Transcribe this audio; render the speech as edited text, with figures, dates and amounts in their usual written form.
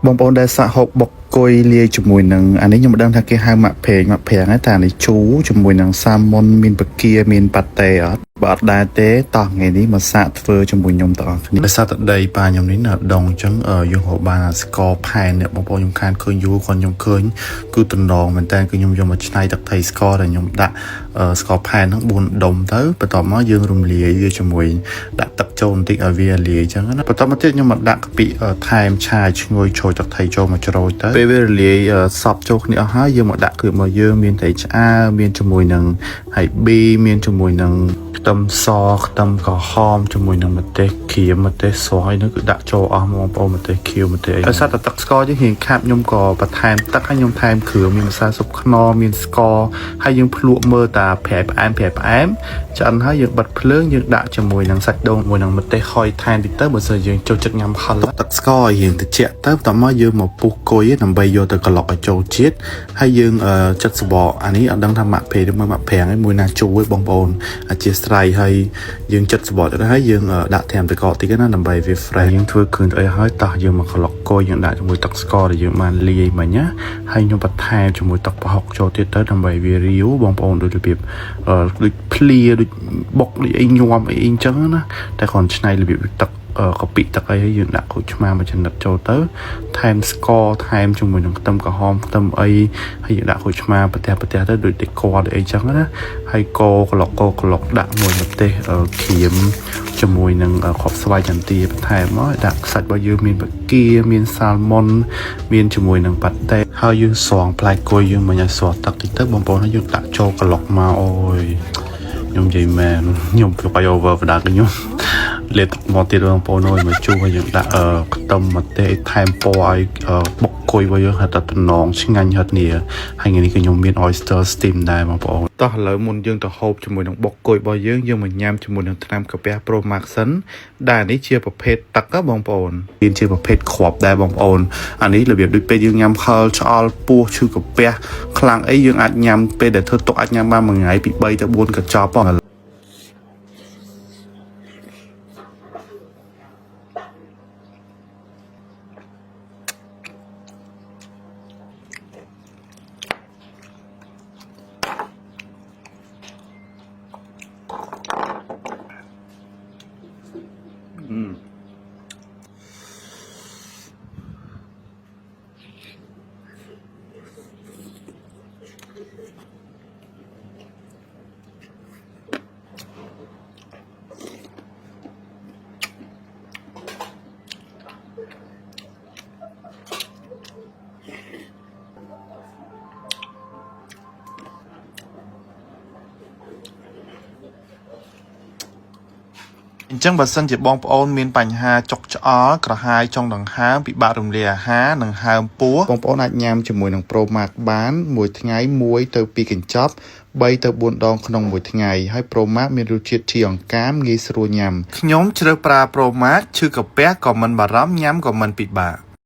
បងប្អូនដែលសាក់ហូបបុកគុយលាយជាមួយនឹងអានេះខ្ញុំមិនដឹងថាគេហៅម៉ាក់ប្រេងហ្នឹងតែអានេះជូរជាមួយនឹងសាម៉ុនមានបកាមានប៉ាតេអត់បើអត់ដែរទេតោះថ្ងៃនេះមកសាកធ្វើជាមួយខ្ញុំទាំងអស់គ្នាដោយសារតែដីប៉ាខ្ញុំនេះនៅដងអញ្ចឹងយើងហៅបានស្ករផែនអ្នកបងប្អូនខ្ញុំខានឃើញយូរគាត់ខ្ញុំឃើញគឺតំណងមែនតើគឺខ្ញុំយកមកឆ្នៃទឹកត្រីស្ករដែលខ្ញុំដាក់ស្ករផែនហ្នឹង4ដុំទៅបន្ទាប់មកយើងរំលាយវាជាមួយដាក់ទឹកចូលបន្តិចឲ្យវាលាយអញ្ចឹងណាបន្ទាប់មកទៀតខ្ញុំមកដាក់កាពិថែមឆាឈ្ងុយជ្រោយទឹកត្រីចូលមកជ្រោយទៅពេលវារលាយសពចូលគ្នាអស់ហើយយើងមកដាក់គ្រឿងរបស់យើងមានត្រីឆ្អើរមានជាមួយនឹងហើយប៊ីមានជាមួយនឹងខ្ទឹមសខ្ទឹមក្រហមជាមួយនឹងម្ទេសក្រៀមម្ទេសស្រស់ហើយនោះគឺដាក់ចូលអស់បងប្អូនម្ទេសខៀវម្ទេសអីដោយសារតែទឹកស្ករយើងរៀងខាប់ខ្ញុំក៏បន្ថែមទឹកហើយខ្ញុំថែមគ្រឿងមានម្សៅស៊ុបខ្នុរមានស្ករហើយយើងភ្លក់មើលតាប្រៃផ្អែមឆ្អិនហើយយើងបិទភ្លើងយើងដាក់ជាមួយនឹងសាច់ដូងជាមួយនឹងម្ទេសខ້ອຍថែមតិចទៅបើសិនយើងចូលចិត្តញ៉ាំហឹរទឹកស្ករឲ្យរៀងត្រជាក់ទៅបន្ទាប់មកយើងមកពុះគុយដើម្បីយកទៅក្លុកឲ្យចូលជាតិហើយយើងចិត្តសបកអានេះអត់ដឹងថាម៉ាក់ភេឬម៉ាក់ប្រាំងឯមួយណាជូរឯងបងប្អូនអធិស្ឋានហើយយើងចិត្តសបកទៅហើយយើងដាក់ត្រាំទឹកកកតិចណាដើម្បីវា fresh យើងធ្វើគ្រឿងអីហើយតោះយើងមកក្លុកគុយយើងដាក់ជាមួយទឹកស្ករដែលយើងបានលាយមិញណាហើយខ្ញុំបន្ថែមជាមួយទឹកប្រហុកចូលទៀតទៅដើម្បីវារាវបងប្អូនដូចរបៀបដូចភ្លាដូចបុកដូចអីញោមអីអញ្ចឹងណាតែគ្រាន់ឆ្នៃរបៀបទឹកកាពិទឹកអីហើយយើងដាក់ក្រូចឆ្មាមួយចំណិតចូលទៅថែមស្ករថែមជាមួយនឹងខ្ទឹមក្រហមខ្ទឹមអីហើយយើងដាក់ក្រូចឆ្មាប្រទះទៅដូចតែកអីចឹងណាហើយកក្លុកដាក់មួយម្ទេសក្រៀមជាមួយនឹងខប់ស្វាយចន្ទាបន្ថែមមកដាក់សាច់របស់យើងមានបកាមានសាល់ម៉ុនមានជាមួយនឹងប៉ាតេហើយយើងស្រង់ផ្លែគុយយើងមកញ៉ាំស្រស់ទឹកតិចទៅបងប្អូនហើយយើងដាក់ចូលក្លុកមកអូយខ្ញុំនិយាយមែនខ្ញុំទៅបាយ over បណ្ដាខ្ញុំលេទឹកមកទៀតបងប្អូនអើយមកជួហើយយើងដាក់ខ្ទឹមម្ទេសថែមពណ៌ឲ្យបុកគុយរបស់យើងហៅថាតំណងឆ្ងាញ់ហិតនេះហើយថ្ងៃនេះគឺខ្ញុំមាន oyster steam ដែរបងប្អូនតោះឥឡូវមុនយើងទៅហូបជាមួយនឹងបុកគុយរបស់យើងមកញ៉ាំជាមួយនឹងថ្នាំកាពះ Pro Max សិនដែលនេះជាប្រភេទទឹកបងប្អូនវាជាប្រភេទគ្រាប់ដែរបងប្អូនអានេះរបៀបដូចពេលយើងញ៉ាំហឹលឆ្អល់ពោះឈឺកាពះខ្លាំងអីយើងអាចញ៉ាំពេលដែលធ្វើទុកអាចញ៉ាំបានមួយថ្ងៃពី3ទៅ4កញ្ចប់បងអញ្ចឹងបើសិនជាបងប្អូនមានបញ្ហាចុកឆ្អល់ក្រហាយចុងដង្ហើមពិបាករំលាយអាហារនិងហើមពោះបងប្អូនអាចញ៉ាំជាមួយនឹង Pro Max បានមួយថ្ងៃ1ទៅ2កញ្ចប់3ទៅ4ដងក្នុងមួយថ្ងៃហើយ Pro Max មានរសជាតិជាអង្កាមងាយស្រួលញ៉ាំខ្ញុំជ្រើសប្រើ Pro Max ឈឺកាពះក៏មិនបារម្ភញ៉ាំក៏មិនពិបាក